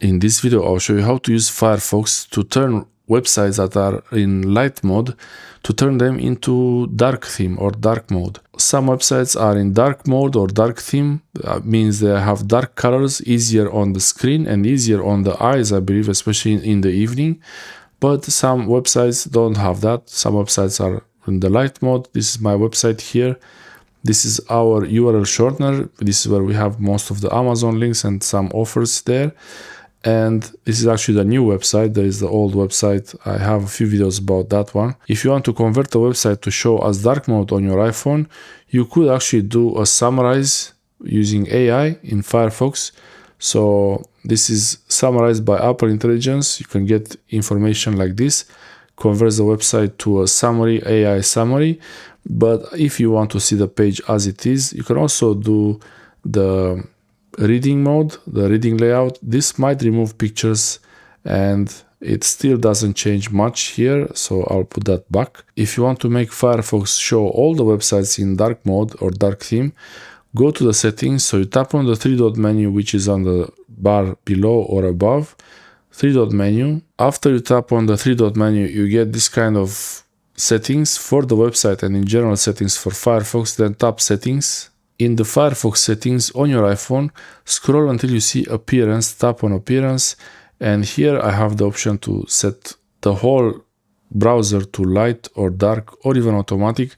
In this video, I'll show you how to use Firefox to turn websites that are in light mode to turn them into dark theme or dark mode. Some websites are in dark mode or dark theme. That means they have dark colors, easier on the screen and easier on the eyes, I believe, especially in the evening. But some websites don't have that. Some websites are in the light mode. This is my website here. This is our URL shortener. This is where we have most of the Amazon links and some offers there. And this is actually the new website. There is the old website. I have a few videos about that one. If you want to convert the website to show as dark mode on your iPhone, you could actually do a summarize using AI in Firefox. So this is summarized by Apple Intelligence. You can get information like this, converts the website to a summary, AI summary. But if you want to see the page as it is, you can also do the reading mode, the reading layout. This might remove pictures and it still doesn't change much here, so I'll put that back. If you want to make Firefox show all the websites in dark mode or dark theme, go to the settings. So you tap on the three-dot menu, which is on the bar below or above, three-dot menu. After you tap on the three-dot menu, you get this kind of settings for the website and in general settings for Firefox. Then tap settings. In the Firefox settings on your iPhone, scroll until you see appearance, tap on appearance, and here I have the option to set the whole browser to light or dark or even automatic,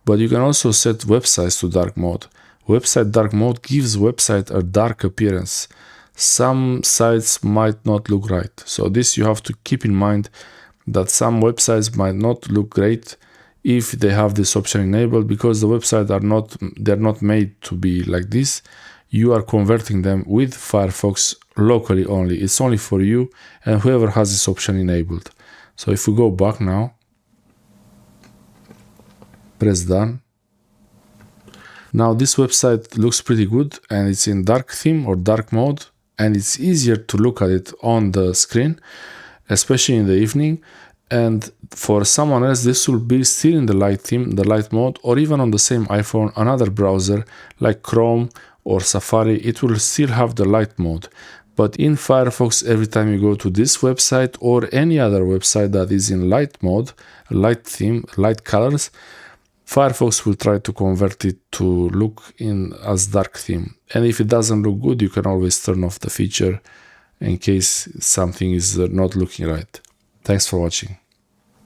but you can also set websites to dark mode. Website dark mode gives website a dark appearance. Some sites might not look right, so this you have to keep in mind, that some websites might not look great if they have this option enabled, because the websites they're not made to be like this. You are converting them with Firefox locally only. It's only for you and whoever has this option enabled. So if we go back now, press done. Now this website looks pretty good and it's in dark theme or dark mode, and it's easier to look at it on the screen, especially in the evening. And for someone else, this will be still in the light theme, the light mode, or even on the same iPhone, another browser like Chrome or Safari, it will still have the light mode. But in Firefox, every time you go to this website or any other website that is in light mode, light theme, light colors, Firefox will try to convert it to look in as dark theme. And if it doesn't look good, you can always turn off the feature in case something is not looking right. Thanks for watching.